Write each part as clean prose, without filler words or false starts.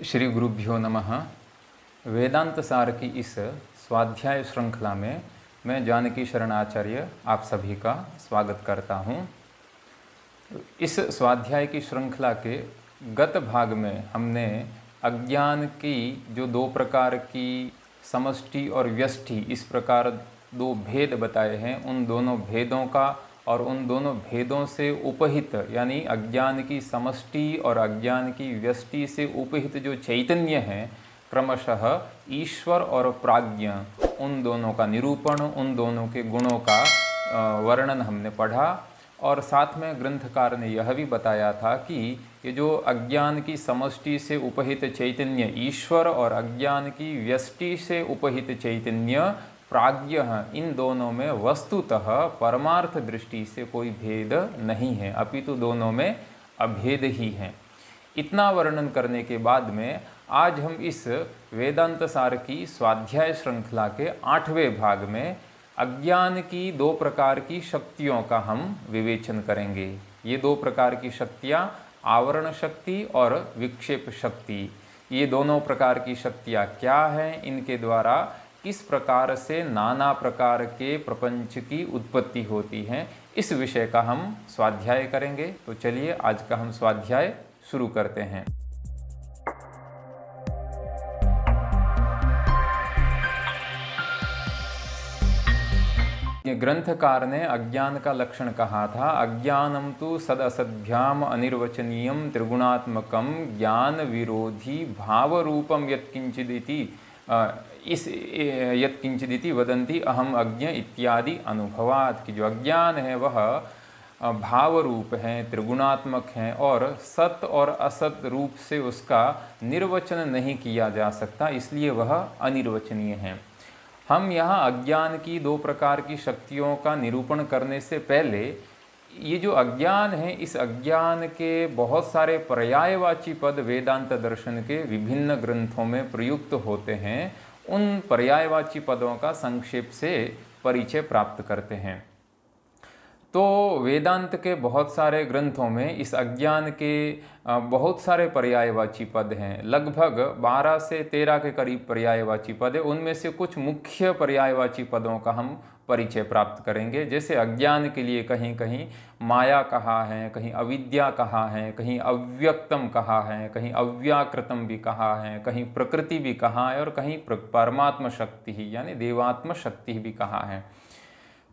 श्री गुरुभ्यो नमः। वेदांत सार की इस स्वाध्याय श्रृंखला में मैं जानकी शरण आचार्य आप सभी का स्वागत करता हूँ। इस स्वाध्याय की श्रृंखला के गत भाग में हमने अज्ञान की जो दो प्रकार की समष्टि और व्यष्टि इस प्रकार दो भेद बताए हैं, उन दोनों भेदों का और उन दोनों भेदों से उपहित यानी अज्ञान की समष्टि और अज्ञान की व्यष्टि से उपहित जो चैतन्य है, क्रमशः ईश्वर और प्राज्ञ, उन दोनों का निरूपण, उन दोनों के गुणों का वर्णन हमने पढ़ा। और साथ में ग्रंथकार ने यह भी बताया था कि ये जो अज्ञान की समष्टि से उपहित चैतन्य ईश्वर और अज्ञान की व्यष्टि से उपहित चैतन्य प्राज्ञ, इन दोनों में वस्तुतः परमार्थ दृष्टि से कोई भेद नहीं है, अपितु दोनों में अभेद ही है। इतना वर्णन करने के बाद में आज हम इस वेदांत सार की स्वाध्याय श्रृंखला के 8वें भाग में अज्ञान की दो प्रकार की शक्तियों का हम विवेचन करेंगे। ये दो प्रकार की शक्तियाँ आवरण शक्ति और विक्षेप शक्ति, ये दोनों प्रकार की शक्तियाँ क्या हैं, इनके द्वारा किस प्रकार से नाना प्रकार के प्रपंच की उत्पत्ति होती है, इस विषय का हम स्वाध्याय करेंगे। तो चलिए आज का हम स्वाध्याय शुरू करते हैं। ग्रंथकार ने अज्ञान का लक्षण कहा था, अज्ञानम तो सदअसद्भ्याम अनिर्वचनीयम त्रिगुणात्मकम ज्ञान विरोधी भाव रूपम यत्किंचिदिति इस यत्किंचिदिति वदंती अहम अज्ञ इत्यादि अनुभवात, कि जो अज्ञान है वह भाव रूप है, त्रिगुणात्मक है और सत और असत रूप से उसका निर्वचन नहीं किया जा सकता, इसलिए वह अनिर्वचनीय है। हम यहाँ अज्ञान की दो प्रकार की शक्तियों का निरूपण करने से पहले ये जो अज्ञान है, इस अज्ञान के बहुत सारे पर्यायवाची पद वेदांत दर्शन के विभिन्न ग्रंथों में प्रयुक्त होते हैं, उन पर्यायवाची पदों का संक्षेप से परिचय प्राप्त करते हैं। तो वेदांत के बहुत सारे ग्रंथों में इस अज्ञान के बहुत सारे पर्यायवाची पद हैं, लगभग 12 से 13 के करीब पर्यायवाची पद है। उनमें से कुछ मुख्य पर्यायवाची पदों का हम परिचय प्राप्त करेंगे। जैसे अज्ञान के लिए कहीं कहीं माया कहा है, कहीं अविद्या कहा है, कहीं अव्यक्तम कहा है, कहीं अव्याकृतम भी कहा है, कहीं प्रकृति भी कहा है और कहीं परमात्म शक्ति ही यानी देवात्म शक्ति भी कहा है।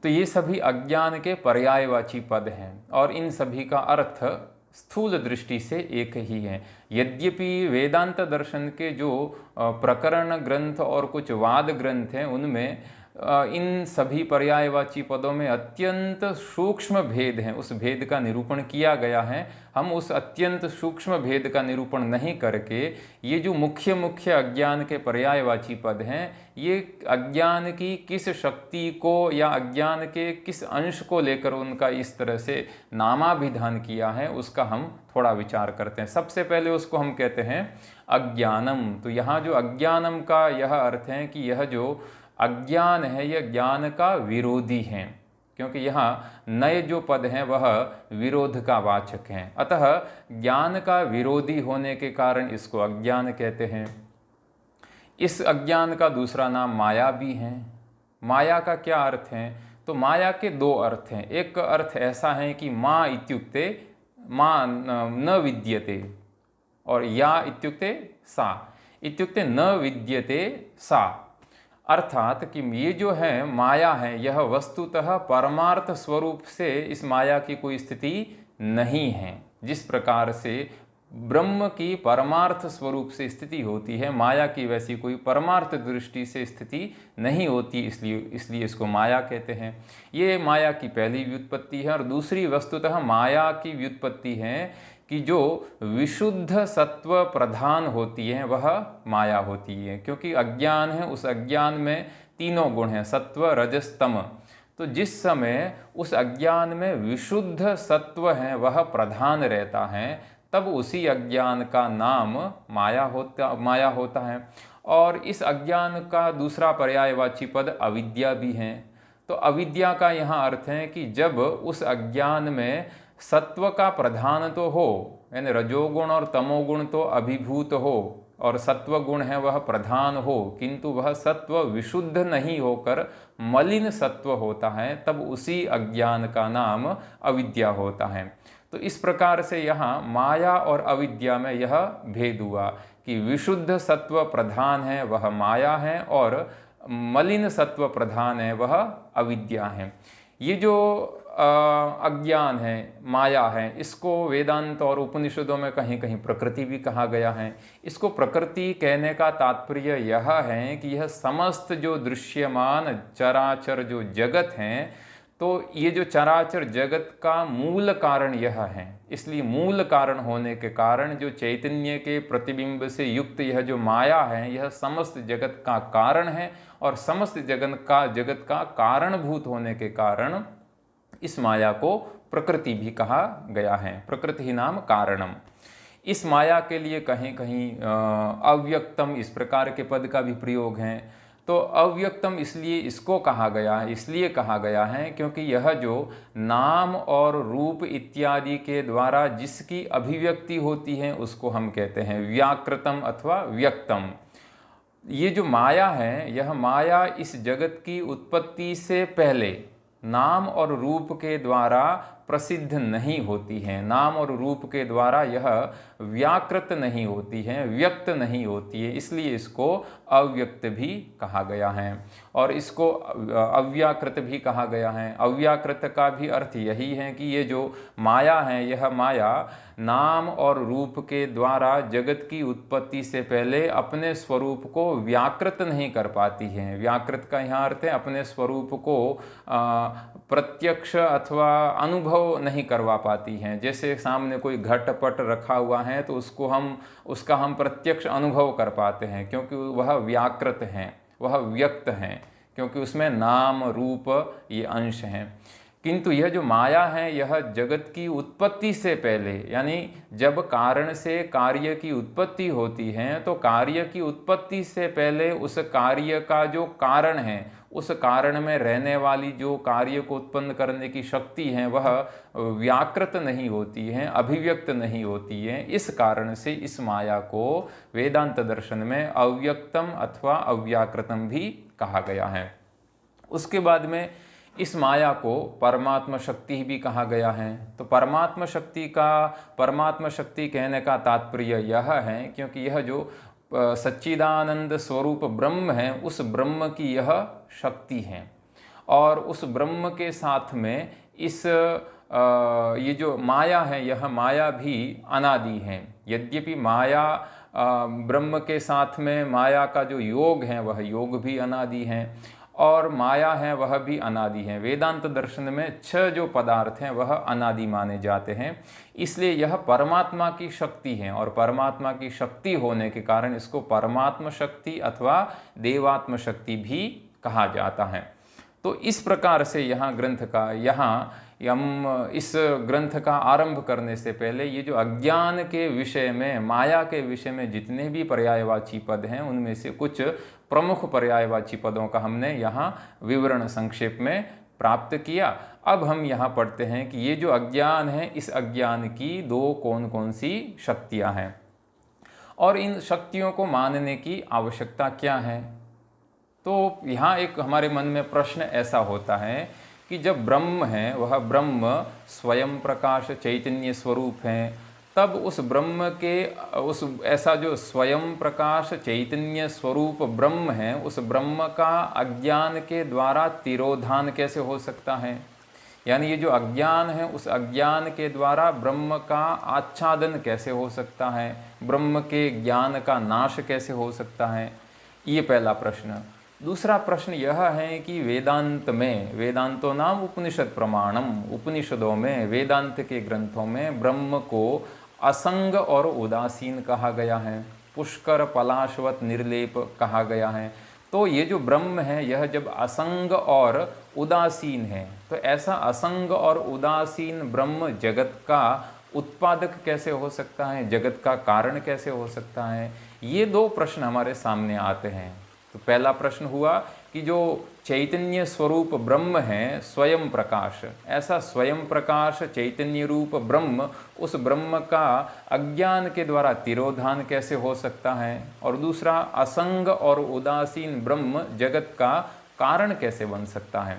तो ये सभी अज्ञान के पर्यायवाची पद हैं और इन सभी का अर्थ स्थूल दृष्टि से एक ही है। यद्यपि वेदांत दर्शन के जो प्रकरण ग्रंथ और कुछ वाद ग्रंथ हैं, उनमें इन सभी पर्यायवाची पदों में अत्यंत सूक्ष्म भेद हैं, उस भेद का निरूपण किया गया है। हम उस अत्यंत सूक्ष्म भेद का निरूपण नहीं करके ये जो मुख्य मुख्य अज्ञान के पर्यायवाची पद हैं, ये अज्ञान की किस शक्ति को या अज्ञान के किस अंश को लेकर उनका इस तरह से नामाभिधान किया है, उसका हम थोड़ा विचार करते हैं। सबसे पहले उसको हम कहते हैं अज्ञानम। तो यहाँ जो अज्ञानम का यह अर्थ है कि यह जो अज्ञान है यह ज्ञान का विरोधी है, क्योंकि यहाँ नए जो पद हैं वह विरोध का वाचक हैं। अतः ज्ञान का विरोधी होने के कारण इसको अज्ञान कहते हैं। इस अज्ञान का दूसरा नाम माया भी है। माया का क्या अर्थ है? तो माया के दो अर्थ हैं। एक अर्थ ऐसा है कि माँ इत्युक्ते माँ न विद्यते और या इत्युक्ते सा इत्युक्ते न विद्यते सा, अर्थात कि ये जो है माया है यह वस्तुतः परमार्थ स्वरूप से इस माया की कोई स्थिति नहीं है। जिस प्रकार से ब्रह्म की परमार्थ स्वरूप से स्थिति होती है, माया की वैसी कोई परमार्थ दृष्टि से स्थिति नहीं होती, इसलिए इसको माया कहते हैं। ये माया की पहली व्युत्पत्ति है। और दूसरी वस्तुतः माया की व्युत्पत्ति है कि जो विशुद्ध सत्व प्रधान होती है वह माया होती है, क्योंकि अज्ञान है, उस अज्ञान में तीनों गुण हैं, सत्व रजस तम। तो जिस समय उस अज्ञान में विशुद्ध सत्व है वह प्रधान रहता है, तब उसी अज्ञान का नाम माया होता है। और इस अज्ञान का दूसरा पर्यायवाची पद अविद्या भी है। तो अविद्या का यहाँ अर्थ है कि जब उस अज्ञान में सत्व का प्रधान तो हो, यानी रजोगुण और तमोगुण तो अभिभूत हो, और सत्व गुण है वह प्रधान हो, किंतु वह सत्व विशुद्ध नहीं होकर मलिन सत्व होता है, तब उसी अज्ञान का नाम अविद्या होता है। तो इस प्रकार से यहाँ माया और अविद्या में यह भेद हुआ कि विशुद्ध सत्व प्रधान है वह माया है, और मलिन सत्व प्रधान है वह अविद्या है। ये जो अज्ञान है, माया है, इसको वेदांत और उपनिषदों में कहीं कहीं प्रकृति भी कहा गया है। इसको प्रकृति कहने का तात्पर्य यह है कि यह समस्त जो दृश्यमान चराचर जो जगत हैं, तो ये जो चराचर जगत का मूल कारण यह है। इसलिए मूल कारण होने के कारण जो चैतन्य के प्रतिबिंब से युक्त यह जो माया है, यह समस्त जगत का कारण है, और समस्त जगत का कारणभूत होने के कारण इस माया को प्रकृति भी कहा गया है। प्रकृति ही नाम कारणम। इस माया के लिए कहीं कहीं अव्यक्तम इस प्रकार के पद का भी प्रयोग है। तो अव्यक्तम इसलिए इसको कहा गया है, इसलिए कहा गया है क्योंकि यह जो नाम और रूप इत्यादि के द्वारा जिसकी अभिव्यक्ति होती है उसको हम कहते हैं व्याकृतम अथवा व्यक्तम। ये जो माया है, यह माया इस जगत की उत्पत्ति से पहले नाम और रूप के द्वारा प्रसिद्ध नहीं होती है। नाम और रूप के द्वारा यह व्याकृत नहीं होती है, व्यक्त नहीं होती है, इसलिए इसको अव्यक्त भी कहा गया है और इसको अव्याकृत भी कहा गया है। अव्याकृत का भी अर्थ यही है कि ये जो माया है, यह माया नाम और रूप के द्वारा जगत की उत्पत्ति से पहले अपने स्वरूप को व्याकृत नहीं कर पाती है। व्याकृत का यहाँ अर्थ है अपने स्वरूप को प्रत्यक्ष अथवा अनुभव नहीं करवा पाती हैं। जैसे सामने कोई घटपट रखा हुआ है तो उसका हम प्रत्यक्ष अनुभव कर पाते हैं, क्योंकि वह व्याकृत है, वह व्यक्त है, क्योंकि उसमें नाम रूप ये अंश हैं। किंतु यह जो माया है, यह जगत की उत्पत्ति से पहले, यानी जब कारण से कार्य की उत्पत्ति होती है, तो कार्य की उत्पत्ति से पहले उस कार्य का जो कारण है, उस कारण में रहने वाली जो कार्य को उत्पन्न करने की शक्ति है, वह व्याकृत नहीं होती है, अभिव्यक्त नहीं होती है। इस कारण से इस माया को वेदांत दर्शन में अव्यक्तम अथवा अव्याकृतम भी कहा गया है। उसके बाद में इस माया को परमात्मा शक्ति भी कहा गया है। तो परमात्मा शक्ति कहने का तात्पर्य यह है क्योंकि यह जो सच्चिदानंद स्वरूप ब्रह्म है, उस ब्रह्म की यह शक्ति है, और उस ब्रह्म के साथ में ये जो माया है, यह माया भी अनादि है। यद्यपि माया ब्रह्म के साथ में माया का जो योग है, वह योग भी अनादि है, और माया है वह भी अनादि है। वेदांत दर्शन में 6 जो पदार्थ हैं वह अनादि माने जाते हैं, इसलिए यह परमात्मा की शक्ति है, और परमात्मा की शक्ति होने के कारण इसको परमात्मा शक्ति अथवा देवात्म शक्ति भी कहा जाता है। तो इस प्रकार से हम इस ग्रंथ का आरंभ करने से पहले ये जो अज्ञान के विषय में, माया के विषय में जितने भी पर्यायवाची पद हैं, उनमें से कुछ प्रमुख पर्यायवाची पदों का हमने यहाँ विवरण संक्षेप में प्राप्त किया। अब हम यहाँ पढ़ते हैं कि ये जो अज्ञान है, इस अज्ञान की 2 कौन कौन सी शक्तियाँ हैं और इन शक्तियों को मानने की आवश्यकता क्या है। तो यहाँ एक हमारे मन में प्रश्न ऐसा होता है कि जब ब्रह्म है, वह ब्रह्म स्वयं प्रकाश चैतन्य स्वरूप है, तब उस ब्रह्म के ऐसा जो स्वयं प्रकाश चैतन्य स्वरूप ब्रह्म है, उस ब्रह्म का अज्ञान के द्वारा तिरोधान कैसे हो सकता है। यानी ये जो अज्ञान है, उस अज्ञान के द्वारा ब्रह्म का आच्छादन कैसे हो सकता है, ब्रह्म के ज्ञान का नाश कैसे हो सकता है, ये पहला प्रश्न। दूसरा प्रश्न यह है कि वेदांतो नाम उपनिषद प्रमाणम, उपनिषदों में, वेदांत के ग्रंथों में ब्रह्म को असंग और उदासीन कहा गया है, पुष्कर पलाशवत निर्लेप कहा गया है। तो ये जो ब्रह्म है, यह जब असंग और उदासीन है, तो ऐसा असंग और उदासीन ब्रह्म जगत का उत्पादक कैसे हो सकता है, जगत का कारण कैसे हो सकता है। ये 2 प्रश्न हमारे सामने आते हैं। तो पहला प्रश्न हुआ कि कि जो चैतन्य स्वरूप ब्रह्म है स्वयं प्रकाश, ऐसा स्वयं प्रकाश चैतन्य रूप ब्रह्म, उस ब्रह्म का अज्ञान के द्वारा तिरोधान कैसे हो सकता है, और दूसरा असंग और उदासीन ब्रह्म जगत का कारण कैसे बन सकता है।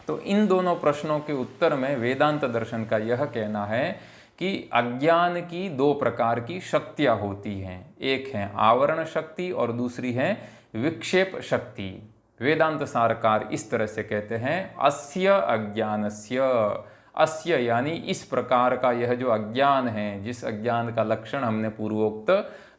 तो इन दोनों प्रश्नों के उत्तर में वेदांत दर्शन का यह कहना है कि अज्ञान की दो प्रकार की शक्तियाँ होती हैं, एक है आवरण शक्ति और दूसरी है विक्षेप शक्ति। वेदांत सारकार इस तरह से कहते हैं, अस्य अज्ञानस्य, अस्य यानी इस प्रकार का यह जो अज्ञान है, जिस अज्ञान का लक्षण हमने पूर्वोक्त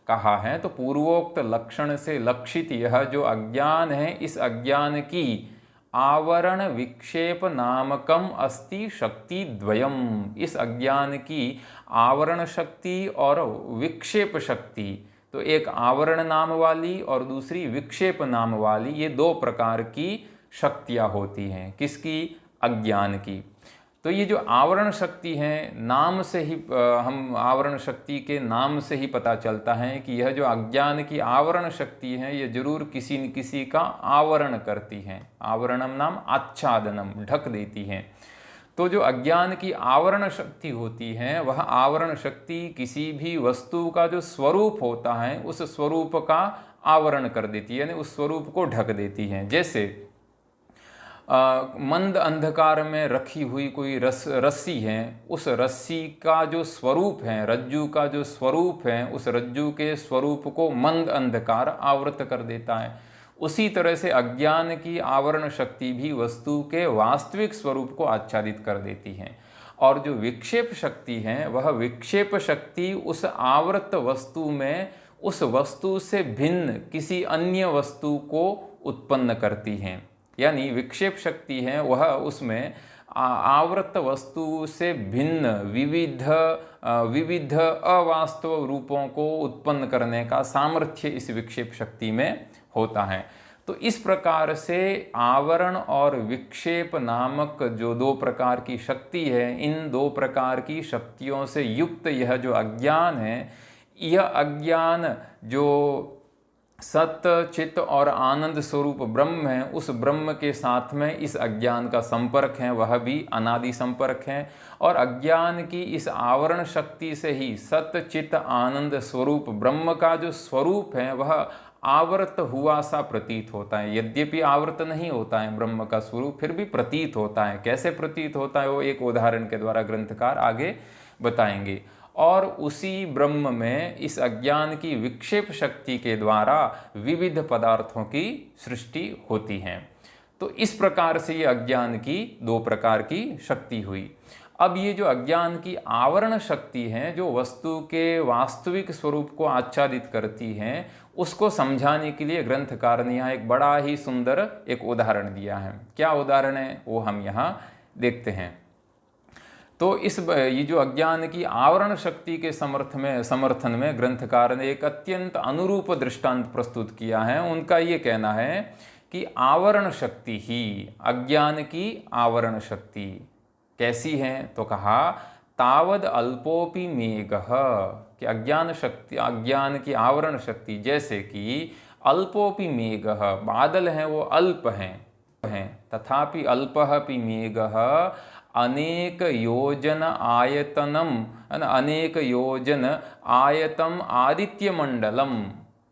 कहा है, तो पूर्वोक्त लक्षण से लक्षित यह जो अज्ञान है, इस अज्ञान की आवरण विक्षेप नामकम अस्ति शक्ति द्वयम, इस अज्ञान की आवरण शक्ति और विक्षेप शक्ति, तो एक आवरण नाम वाली और दूसरी विक्षेप नाम वाली, ये दो प्रकार की शक्तियाँ होती हैं। किसकी? अज्ञान की। तो ये जो आवरण शक्ति है, नाम से ही हम आवरण शक्ति के नाम से ही पता चलता है कि यह जो अज्ञान की आवरण शक्ति है, ये जरूर किसी न किसी का आवरण करती हैं। आवरणम नाम आच्छादनम, ढक देती हैं। तो जो अज्ञान की आवरण शक्ति होती है, वह आवरण शक्ति किसी भी वस्तु का जो स्वरूप होता है, उस स्वरूप का आवरण कर देती है, यानी उस स्वरूप को ढक देती है। जैसे मंद अंधकार में रखी हुई कोई रस्सी है, उस रस्सी का जो स्वरूप है, रज्जू का जो स्वरूप है, उस रज्जू के स्वरूप को मंद अंधकार आवृत कर देता है। उसी तरह से अज्ञान की आवरण शक्ति भी वस्तु के वास्तविक स्वरूप को आच्छादित कर देती है। और जो विक्षेप शक्ति है, वह विक्षेप शक्ति उस आवृत वस्तु में उस वस्तु से भिन्न किसी अन्य वस्तु को उत्पन्न करती हैं। यानी विक्षेप शक्ति है, वह उसमें आवृत वस्तु से भिन्न विविध अवास्तव रूपों को उत्पन्न करने का सामर्थ्य इस विक्षेप शक्ति में होता है। तो इस प्रकार से आवरण और विक्षेप नामक जो दो प्रकार की शक्ति है, इन दो प्रकार की शक्तियों से युक्त यह जो अज्ञान है, यह अज्ञान जो सत्य चित्त और आनंद स्वरूप ब्रह्म है, उस ब्रह्म के साथ में इस अज्ञान का संपर्क है, वह भी अनादि संपर्क है। और अज्ञान की इस आवरण शक्ति से ही सत्य चित्त आनंद स्वरूप ब्रह्म का जो स्वरूप है, वह आवृत हुआ सा प्रतीत होता है। यद्यपि आवृत नहीं होता है ब्रह्म का स्वरूप, फिर भी प्रतीत होता है। कैसे प्रतीत होता है, वो एक उदाहरण के द्वारा ग्रंथकार आगे बताएंगे। और उसी ब्रह्म में इस अज्ञान की विक्षेप शक्ति के द्वारा विविध पदार्थों की सृष्टि होती है। तो इस प्रकार से ये अज्ञान की दो प्रकार की शक्ति हुई। अब ये जो अज्ञान की आवरण शक्ति है, जो वस्तु के वास्तविक स्वरूप को आच्छादित करती है, उसको समझाने के लिए ग्रंथकार ने यहाँ एक बड़ा ही सुंदर एक उदाहरण दिया है। क्या उदाहरण है, वो हम यहाँ देखते हैं। तो ये जो अज्ञान की आवरण शक्ति के समर्थन में ग्रंथकार ने एक अत्यंत अनुरूप दृष्टांत प्रस्तुत किया है। उनका ये कहना है कि आवरण शक्ति ही, अज्ञान की आवरण शक्ति कैसी है, तो कहा तावद अल्पोपि मेघः, कि अज्ञान की आवरण शक्ति जैसे कि अल्पोपि मेघः, बादल हैं वो अल्प हैं, तथापि अल्पः पि मेघः अनेक योजन आयतनम, अनेक योजन आयतम आदित्य मंडलम,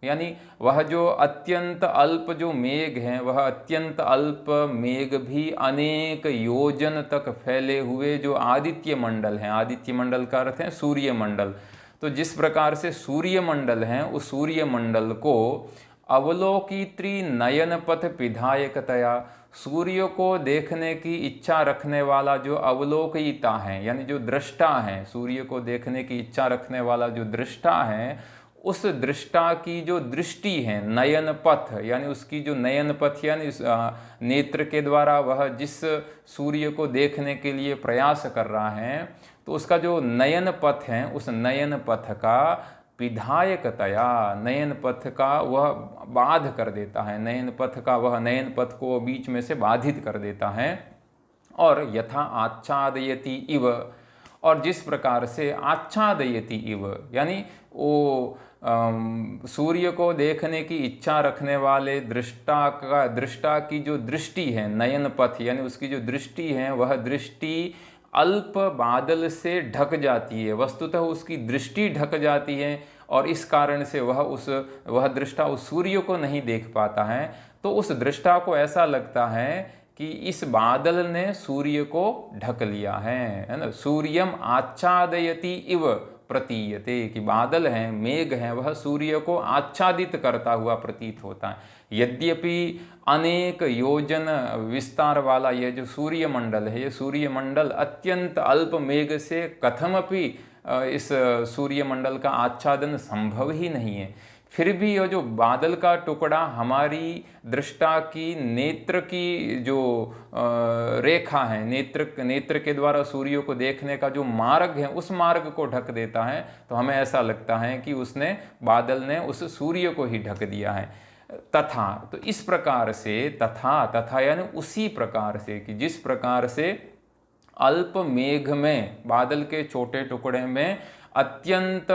यानी वह जो अत्यंत अल्प जो मेघ हैं, वह अत्यंत अल्प मेघ भी अनेक योजन तक फैले हुए जो आदित्य मंडल हैं, आदित्य मंडल का अर्थ है सूर्य मंडल। तो जिस प्रकार से सूर्य मंडल हैं, उस सूर्य मंडल को अवलोकित्री नयन पथ विधायकतया, सूर्य को देखने की इच्छा रखने वाला जो अवलोकिता है, यानी जो दृष्टा है, सूर्य को देखने की इच्छा रखने वाला जो दृष्टा है, उस दृष्टा की जो दृष्टि है, नयन पथ, यानी उसकी जो नयन पथ, यानी नेत्र के द्वारा वह जिस सूर्य को देखने के लिए प्रयास कर रहा है, तो उसका जो नयन पथ है, उस नयन पथ का विधायकतया, नयन पथ का वह बाध कर देता है, नयन पथ का वह नयन पथ को बीच में से बाधित कर देता है। और यथा आच्छादयति इव, और जिस प्रकार से आच्छादयति इव, यानी वो सूर्य को देखने की इच्छा रखने वाले दृष्टा की जो दृष्टि है, नयन पथ यानी उसकी जो दृष्टि है, वह दृष्टि अल्प बादल से ढक जाती है। वस्तुतः उसकी दृष्टि ढक जाती है और इस कारण से वह दृष्टा उस सूर्य को नहीं देख पाता है। तो उस दृष्टा को ऐसा लगता है कि इस बादल ने सूर्य को ढक लिया है ना। सूर्यम आच्छादयति इव प्रतीयते, कि बादल है, मेघ है, वह सूर्य को आच्छादित करता हुआ प्रतीत होता है। यद्यपि अनेक योजन विस्तार वाला यह जो सूर्यमंडल है, यह सूर्यमंडल अत्यंत अल्प मेघ से कथमपि इस सूर्यमंडल का आच्छादन संभव ही नहीं है, फिर भी यह जो बादल का टुकड़ा हमारी दृष्टा की नेत्र की जो रेखा है, नेत्र के द्वारा सूर्य को देखने का जो मार्ग है, उस मार्ग को ढक देता है। तो हमें ऐसा लगता है कि बादल ने उस सूर्य को ही ढक दिया है। तथा, तो इस प्रकार से तथा यानी उसी प्रकार से, कि जिस प्रकार से अल्प मेघ में, बादल के छोटे टुकड़े में अत्यंत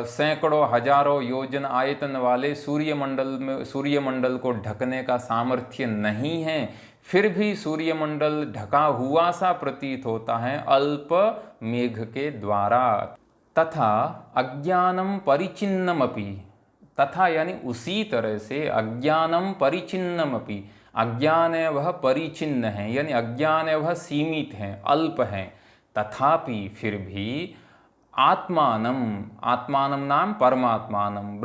सैकड़ों हजारों योजन आयतन वाले सूर्यमंडल को ढकने का सामर्थ्य नहीं है, फिर भी सूर्यमंडल ढका हुआ सा प्रतीत होता है अल्प मेघ के द्वारा। तथा अज्ञानम परिचिन्नमपि, तथा यानी उसी तरह से अज्ञानम परिचिन्नमपि, अज्ञान है वह परिचिन्न है, यानी अज्ञान है वह सीमित है, अल्प है। तथापि फिर भी आत्मानम नाम परमात्मानम,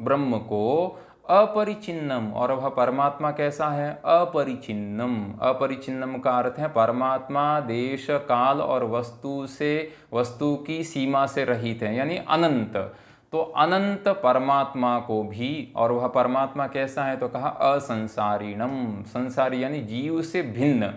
ब्रह्म को अपरिचिन्नम, और वह परमात्मा कैसा है? अपरिचिन्नम का अर्थ है परमात्मा देश काल और वस्तु की सीमा से रहित है, यानी अनंत। तो अनंत परमात्मा को भी, और वह परमात्मा कैसा है? तो कहा असंसारिणम, संसारी यानी जीव से भिन्न।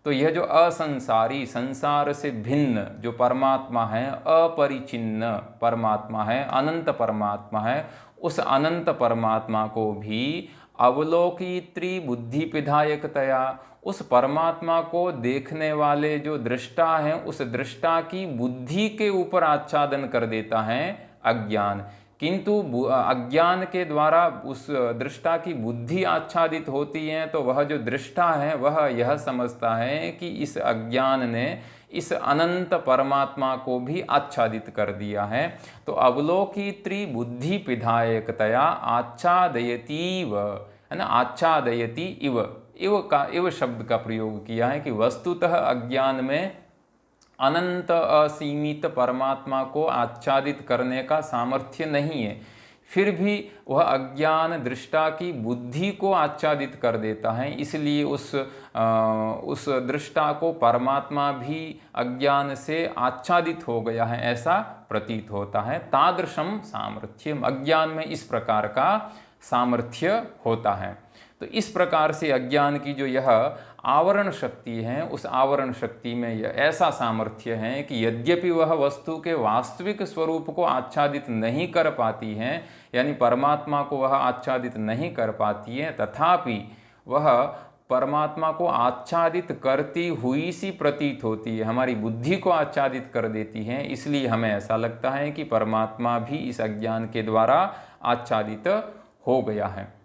तो यह जो असंसारी, संसार से भिन्न जो परमात्मा है, अपरिचिन्न परमात्मा है, अनंत परमात्मा है, उस अनंत परमात्मा को भी अवलोकित्री बुद्धिपिधायकतया, उस परमात्मा को देखने वाले जो दृष्टा हैं, उस दृष्टा की बुद्धि के ऊपर आच्छादन कर देता है अज्ञान। किंतु अज्ञान के द्वारा उस दृष्टा की बुद्धि आच्छादित होती है, तो वह जो दृष्टा है वह यह समझता है कि इस अज्ञान ने इस अनंत परमात्मा को भी आच्छादित कर दिया है। तो अवलोकित्री बुद्धि पिधायकतया आच्छादयतीव, है ना, आच्छादयती इव शब्द का प्रयोग किया है कि वस्तुतः अज्ञान में अनंत असीमित परमात्मा को आच्छादित करने का सामर्थ्य नहीं है, फिर भी वह अज्ञान दृष्टा की बुद्धि को आच्छादित कर देता है। इसलिए उस दृष्टा को परमात्मा भी अज्ञान से आच्छादित हो गया है, ऐसा प्रतीत होता है। तादृशम सामर्थ्यम, अज्ञान में इस प्रकार का सामर्थ्य होता है। तो इस प्रकार से अज्ञान की जो यह आवरण शक्ति है, उस आवरण शक्ति में यह ऐसा सामर्थ्य है कि यद्यपि वह वस्तु के वास्तविक स्वरूप को आच्छादित नहीं कर पाती है, यानी परमात्मा को वह आच्छादित नहीं कर पाती है, तथापि वह परमात्मा को आच्छादित करती हुई सी प्रतीत होती है, हमारी बुद्धि को आच्छादित कर देती है। इसलिए हमें ऐसा लगता है कि परमात्मा भी इस अज्ञान के द्वारा आच्छादित हो गया है।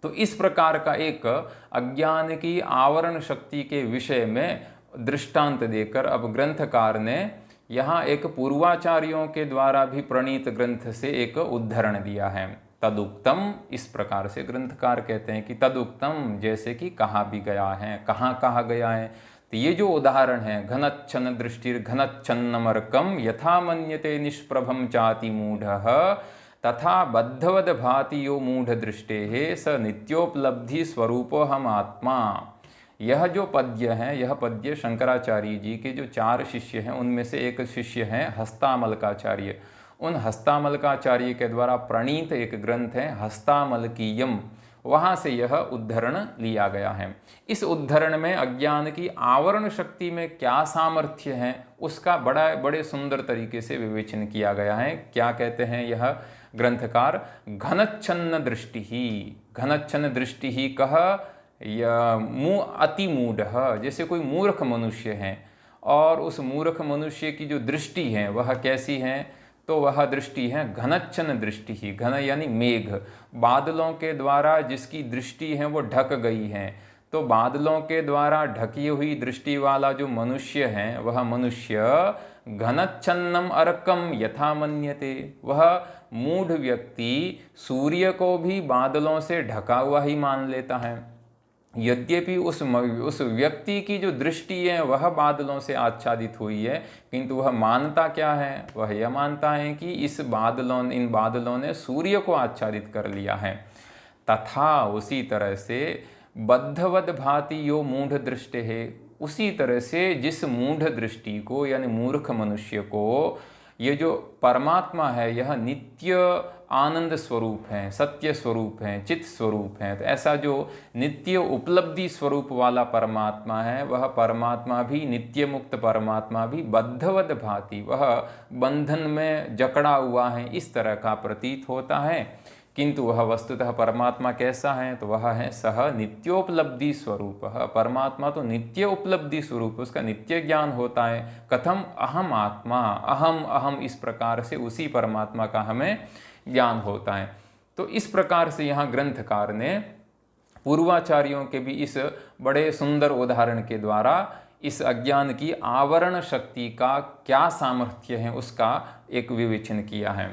तो इस प्रकार का एक अज्ञान की आवरण शक्ति के विषय में दृष्टांत देकर अब ग्रंथकार ने यहाँ एक पूर्वाचार्यों के द्वारा भी प्रणीत ग्रंथ से एक उद्धरण दिया है। तदुक्तम, इस प्रकार से ग्रंथकार कहते हैं कि तदुक्तम, जैसे कि कहा भी गया है। कहाँ कहा गया है? तो ये जो उदाहरण है, घनच्छन दृष्टिर घनच्छन्नमर्कम यथा मन्यते निष्प्रभम चाति मूढ़ः तथा बद्धवद भाति यो मूढ़ दृष्टे स नित्योपलब्धि स्वरूपो हम आत्मा। यह जो पद्य है, यह पद्य शंकराचार्य जी के जो 4 शिष्य हैं उनमें से एक शिष्य है हस्तामलकाचार्य। उन हस्तामलकाचार्य के द्वारा प्रणीत एक ग्रंथ है हस्तामलकीयम, वहाँ से यह उद्धरण लिया गया है। इस उद्धरण में अज्ञान की आवरण शक्ति में क्या सामर्थ्य है उसका बड़े सुंदर तरीके से विवेचन किया गया है। क्या कहते हैं यह ग्रंथकार? घनच्छन्न दृष्टि ही कह अति मूढ़, जैसे कोई मूर्ख मनुष्य है और उस मूर्ख मनुष्य की जो दृष्टि है वह कैसी है? तो वह दृष्टि है घनच्छन दृष्टि ही। घन यानी मेघ, बादलों के द्वारा जिसकी दृष्टि है वो ढक गई है। तो बादलों के द्वारा ढकी हुई दृष्टि वाला जो मनुष्य है वह मनुष्य घनच्छन्नम अर्कम यथा मन्यते, वह मूढ़ व्यक्ति सूर्य को भी बादलों से ढका हुआ ही मान लेता है। यद्यपि उस व्यक्ति की जो दृष्टि है वह बादलों से आच्छादित हुई है, किंतु वह मानता क्या है, वह यह मानता है कि इन बादलों ने सूर्य को आच्छादित कर लिया है। तथा उसी तरह से बद्धवद भाति यो मूढ़ दृष्टि है, उसी तरह से जिस मूढ़ दृष्टि को यानी मूर्ख मनुष्य को ये जो परमात्मा है यह नित्य आनंद स्वरूप है, सत्य स्वरूप है, चित स्वरूप है, तो ऐसा जो नित्य उपलब्धि स्वरूप वाला परमात्मा है वह परमात्मा भी, नित्य मुक्त परमात्मा भी बद्धवद भाति, वह बंधन में जकड़ा हुआ है इस तरह का प्रतीत होता है। किंतु वह वस्तुतः परमात्मा कैसा है, तो वह है सह नित्योपलब्धि स्वरूप। परमात्मा तो नित्य उपलब्धि स्वरूप, उसका नित्य ज्ञान होता है। कथम अहम आत्मा, अहम अहम, इस प्रकार से उसी परमात्मा का हमें ज्ञान होता है। तो इस प्रकार से यहाँ ग्रंथकार ने पूर्वाचार्यों के भी इस बड़े सुंदर उदाहरण के द्वारा इस अज्ञान की आवरण शक्ति का क्या सामर्थ्य है उसका एक विवेचन किया है।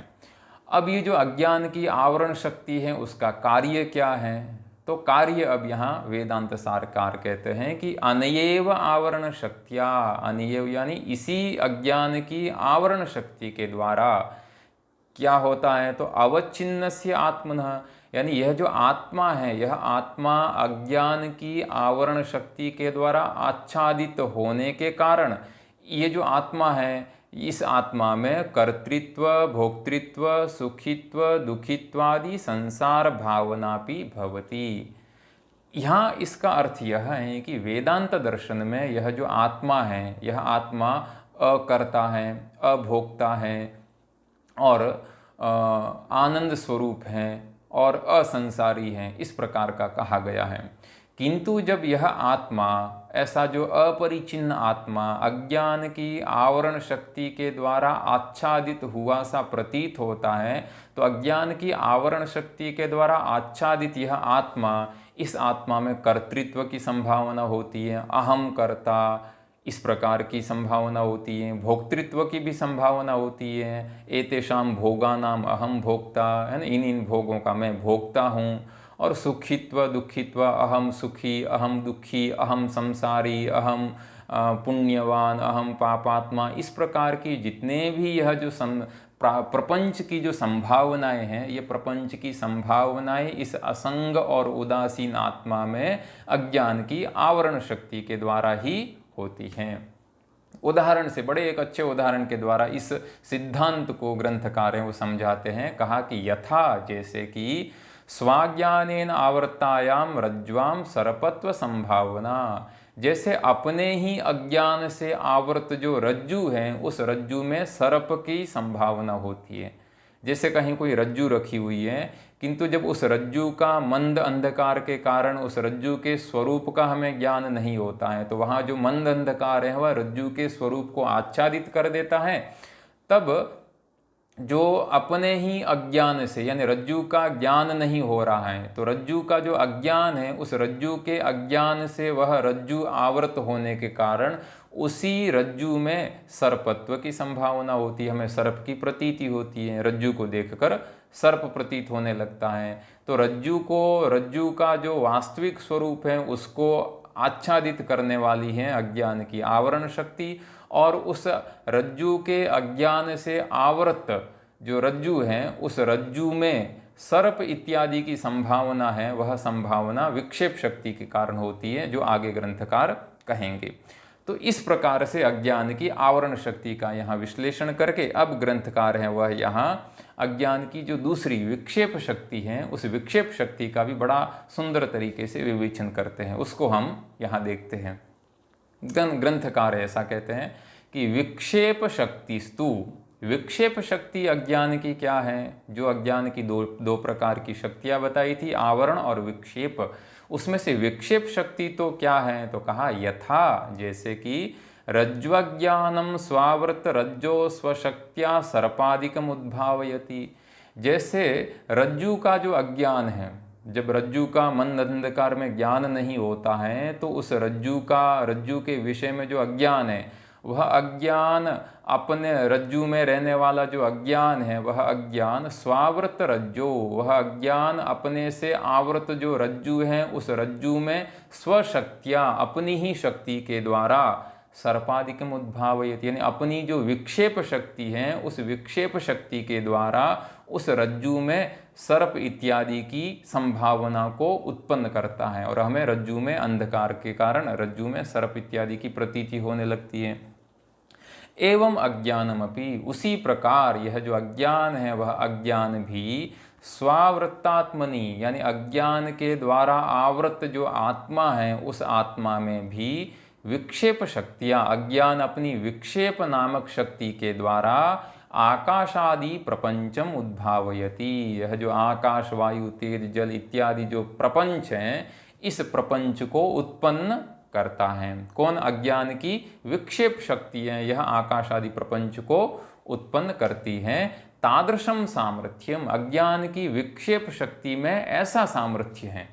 अब ये जो अज्ञान की आवरण शक्ति है उसका कार्य क्या है, तो कार्य अब यहाँ वेदांत सारकार कहते हैं कि अनयेव आवरण शक्तिया, अनयेव यानी इसी अज्ञान की आवरण शक्ति के द्वारा क्या होता है, तो अवच्छिन्नस्य आत्मनः, यानी यह जो आत्मा है यह आत्मा अज्ञान की आवरण शक्ति के द्वारा आच्छादित होने के कारण ये जो आत्मा है इस आत्मा में कर्तृत्व, भोक्तृत्व, सुखित्व, दुखित्वादि संसार भावना भी भवति। यहाँ इसका अर्थ यह है कि वेदांत दर्शन में यह जो आत्मा है यह आत्मा अकर्ता है, अभोक्ता है और आनंद स्वरूप है और असंसारी है, इस प्रकार का कहा गया है। किंतु जब यह आत्मा, ऐसा जो अपरिचिन्न आत्मा अज्ञान की आवरण शक्ति के द्वारा आच्छादित हुआ सा प्रतीत होता है, तो अज्ञान की आवरण शक्ति के द्वारा आच्छादित यह आत्मा, इस आत्मा में कर्तृत्व की संभावना होती है, अहम कर्ता इस प्रकार की संभावना होती है, भोक्तृत्व की भी संभावना होती है, एतेषाम भोगानाम अहम भोक्ता, है ना, इन भोगों का मैं भोक्ता हूँ, और सुखित्व, दुखित्व, अहम सुखी, अहम दुखी, अहम संसारी, अहम पुण्यवान, अहम पापात्मा, इस प्रकार की जितने भी यह जो प्रपंच की जो संभावनाएं हैं, ये प्रपंच की संभावनाएं इस असंग और उदासीन आत्मा में अज्ञान की आवरण शक्ति के द्वारा ही होती हैं। उदाहरण से, बड़े एक अच्छे उदाहरण के द्वारा इस सिद्धांत को ग्रंथकार हैं वो समझाते हैं। कहा कि यथा, जैसे कि स्वाज्ञानेन आवृत्तायाम रज्ज्वाम सर्पत्व संभावना, जैसे अपने ही अज्ञान से आवृत जो रज्जु है उस रज्जु में सर्प की संभावना होती है। जैसे कहीं कोई रज्जु रखी हुई है, किंतु जब उस रज्जु का मंद अंधकार के कारण उस रज्जु के स्वरूप का हमें ज्ञान नहीं होता है, तो वहाँ जो मंद अंधकार है वह रज्जु के स्वरूप को आच्छादित कर देता है। तब जो अपने ही अज्ञान से, यानी रज्जु का ज्ञान नहीं हो रहा है, तो रज्जु का जो अज्ञान है उस रज्जु के अज्ञान से वह रज्जु आवृत होने के कारण उसी रज्जु में सर्पत्व की संभावना होती है, हमें सर्प की प्रतीति होती है, रज्जु को देखकर सर्प प्रतीत होने लगता है। तो रज्जु का जो वास्तविक स्वरूप है उसको आच्छादित करने वाली है अज्ञान की आवरण शक्ति, और उस रज्जु के अज्ञान से आवृत जो रज्जु है उस रज्जु में सर्प इत्यादि की संभावना है, वह संभावना विक्षेप शक्ति के कारण होती है, जो आगे ग्रंथकार कहेंगे। तो इस प्रकार से अज्ञान की आवरण शक्ति का यहाँ विश्लेषण करके अब ग्रंथकार हैं वह यहाँ अज्ञान की जो दूसरी विक्षेप शक्ति है उस विक्षेप शक्ति का भी बड़ा सुंदर तरीके से विवेचन करते हैं, उसको हम यहाँ देखते हैं। ग्रंथकार ऐसा कहते हैं कि विक्षेप शक्तिस्तु, विक्षेप शक्ति अज्ञान की क्या है, जो अज्ञान की दो प्रकार की शक्तियाँ बताई थी, आवरण और विक्षेप, उसमें से विक्षेप शक्ति तो क्या है, तो कहा यथा, जैसे कि रज्ज्वज्ञानं स्वावृत रज्जो स्वशक्त्या सर्पादिकम उद्भावयति। जैसे रज्जु का जो अज्ञान है, जब रज्जु का मन अंधकार में ज्ञान नहीं होता है तो उस रज्जु के विषय में जो अज्ञान है, वह अज्ञान अपने रज्जु में रहने वाला जो अज्ञान है, वह अज्ञान स्वावृत रज्जो, वह अज्ञान अपने से आवृत जो रज्जु है उस रज्जु में स्वशक्तिया अपनी ही शक्ति के द्वारा सर्पादिकम उद्भावयति, यानी अपनी जो विक्षेप शक्ति है उस विक्षेप शक्ति के द्वारा उस रज्जु में सर्प इत्यादि की संभावना को उत्पन्न करता है और हमें रज्जु में अंधकार के कारण रज्जु में सर्प इत्यादि की प्रतीति होने लगती है। एवं अज्ञानमपि, उसी प्रकार यह जो अज्ञान है वह अज्ञान भी स्वावृत्तात्मनि, यानी अज्ञान के द्वारा आवृत जो आत्मा है उस आत्मा में भी विक्षेप शक्तियाँ, अज्ञान अपनी विक्षेप नामक शक्ति के द्वारा आकाशादि प्रपंचम उद्भावयति। यह जो आकाश, वायु, तेज, जल इत्यादि जो प्रपंच हैं, इस प्रपंच को उत्पन्न करता है। कौन? अज्ञान की विक्षेप शक्तियाँ यह आकाश आदि प्रपंच को उत्पन्न करती हैं। तादृशम सामर्थ्यम, अज्ञान की विक्षेप शक्ति में ऐसा सामर्थ्य है।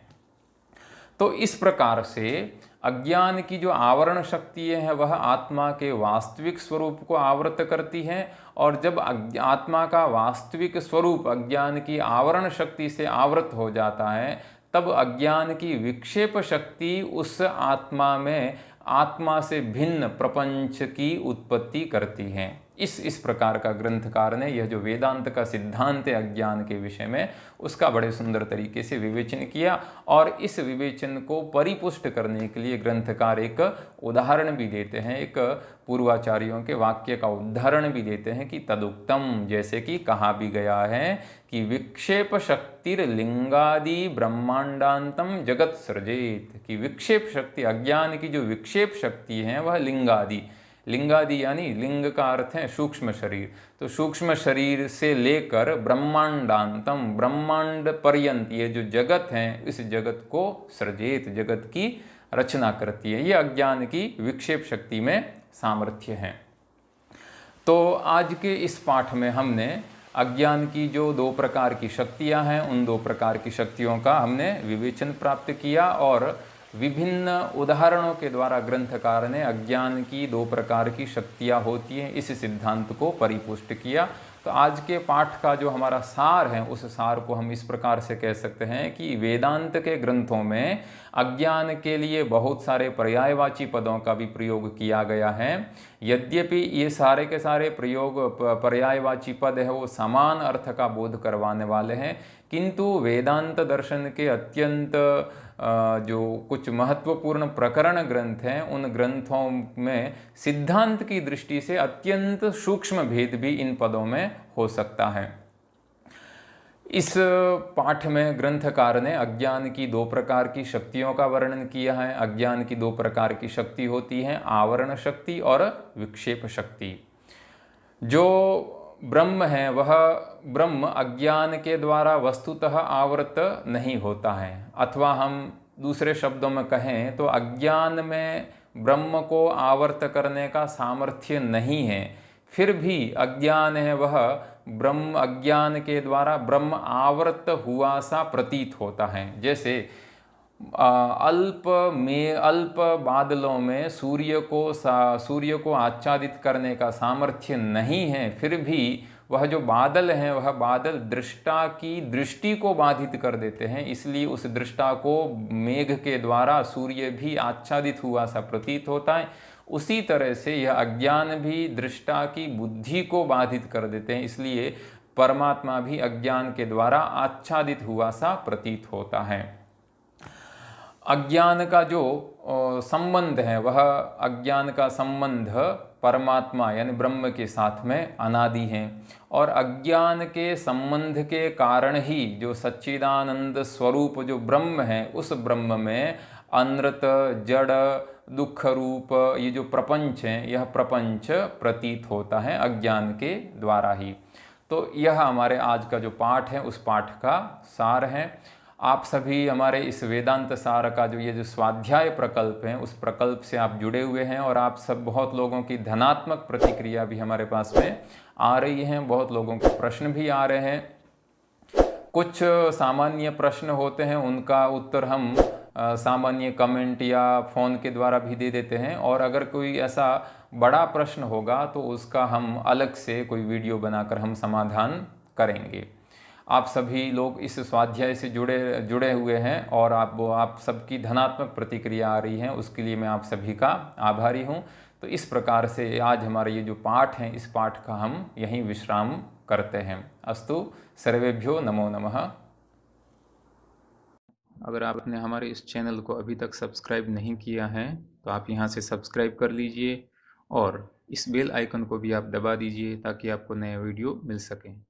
तो इस प्रकार से अज्ञान की जो आवरण शक्ति है वह आत्मा के वास्तविक स्वरूप को आवृत करती है, और जब आत्मा का वास्तविक स्वरूप अज्ञान की आवरण शक्ति से आवृत हो जाता है तब अज्ञान की विक्षेप शक्ति उस आत्मा में आत्मा से भिन्न प्रपंच की उत्पत्ति करती है। इस प्रकार का ग्रंथकार ने यह जो वेदांत का सिद्धांत है अज्ञान के विषय में उसका बड़े सुंदर तरीके से विवेचन किया, और इस विवेचन को परिपुष्ट करने के लिए ग्रंथकार एक उदाहरण भी देते हैं, एक पूर्वाचार्यों के वाक्य का उदाहरण भी देते हैं कि तदुक्तम, जैसे कि कहा भी गया है कि विक्षेप शक्तिर लिंगादि ब्रह्मांडांतम जगत सृजेत, कि विक्षेप शक्ति, अज्ञान की जो विक्षेप शक्ति है वह लिंगादि, लिंगादि यानी लिंग का अर्थ है सूक्ष्म शरीर, तो सूक्ष्म शरीर से लेकर ब्रह्मांडांतम, ब्रह्मांड पर्यंत ये जो जगत है इस जगत को सृजेत, जगत की रचना करती है। ये अज्ञान की विक्षेप शक्ति में सामर्थ्य है। तो आज के इस पाठ में हमने अज्ञान की जो दो प्रकार की शक्तियां हैं उन दो प्रकार की शक्तियों का हमने विवेचन प्राप्त किया, और विभिन्न उदाहरणों के द्वारा ग्रंथकार ने अज्ञान की दो प्रकार की शक्तियाँ होती हैं इस सिद्धांत को परिपुष्ट किया। तो आज के पाठ का जो हमारा सार है उस सार को हम इस प्रकार से कह सकते हैं कि वेदांत के ग्रंथों में अज्ञान के लिए बहुत सारे पर्यायवाची पदों का भी प्रयोग किया गया है। यद्यपि ये सारे के सारे प्रयोग पर्यायवाची पद है वो समान अर्थ का बोध करवाने वाले हैं, किंतु वेदांत दर्शन के अत्यंत जो कुछ महत्वपूर्ण प्रकरण ग्रंथ हैं उन ग्रंथों में सिद्धांत की दृष्टि से अत्यंत सूक्ष्म भेद भी इन पदों में हो सकता है। इस पाठ में ग्रंथकार ने अज्ञान की दो प्रकार की शक्तियों का वर्णन किया है। अज्ञान की दो प्रकार की शक्ति होती है, आवरण शक्ति और विक्षेप शक्ति। जो ब्रह्म है वह ब्रह्म अज्ञान के द्वारा वस्तुतः आवृत नहीं होता है, अथवा हम दूसरे शब्दों में कहें तो अज्ञान में ब्रह्म को आवर्त करने का सामर्थ्य नहीं है, फिर भी अज्ञान है वह ब्रह्म, अज्ञान के द्वारा ब्रह्म आवृत हुआ सा प्रतीत होता है। जैसे अल्प बादलों में सूर्य को आच्छादित करने का सामर्थ्य नहीं है, फिर भी वह जो बादल हैं वह बादल दृष्टा की दृष्टि को बाधित कर देते हैं, इसलिए उस दृष्टा को मेघ के द्वारा सूर्य भी आच्छादित हुआ सा प्रतीत होता है। उसी तरह से यह अज्ञान भी दृष्टा की बुद्धि को बाधित कर देते हैं, इसलिए परमात्मा भी अज्ञान के द्वारा आच्छादित हुआ सा प्रतीत होता है। अज्ञान का जो संबंध है वह अज्ञान का संबंध परमात्मा यानी ब्रह्म के साथ में अनादि है, और अज्ञान के संबंध के कारण ही जो सच्चिदानंद स्वरूप जो ब्रह्म है उस ब्रह्म में अनृत, जड़, दुख रूप ये जो प्रपंच है यह प्रपंच प्रतीत होता है अज्ञान के द्वारा ही। तो यह हमारे आज का जो पाठ है उस पाठ का सार है। आप सभी हमारे इस वेदांत सार का जो ये जो स्वाध्याय प्रकल्प है उस प्रकल्प से आप जुड़े हुए हैं, और आप सब बहुत लोगों की धनात्मक प्रतिक्रिया भी हमारे पास में आ रही हैं, बहुत लोगों के प्रश्न भी आ रहे हैं। कुछ सामान्य प्रश्न होते हैं, उनका उत्तर हम सामान्य कमेंट या फ़ोन के द्वारा भी दे देते हैं, और अगर कोई ऐसा बड़ा प्रश्न होगा तो उसका हम अलग से कोई वीडियो बनाकर हम समाधान करेंगे। आप सभी लोग इस स्वाध्याय से जुड़े हुए हैं, और आप सबकी धनात्मक प्रतिक्रिया आ रही है, उसके लिए मैं आप सभी का आभारी हूँ। तो इस प्रकार से आज हमारा ये जो पाठ है, इस पाठ का हम यहीं विश्राम करते हैं। अस्तु, सर्वेभ्यो नमो नमः। अगर आपने हमारे इस चैनल को अभी तक सब्सक्राइब नहीं किया है तो आप यहाँ से सब्सक्राइब कर लीजिए, और इस बेल आइकन को भी आप दबा दीजिए ताकि आपको नया वीडियो मिल सके।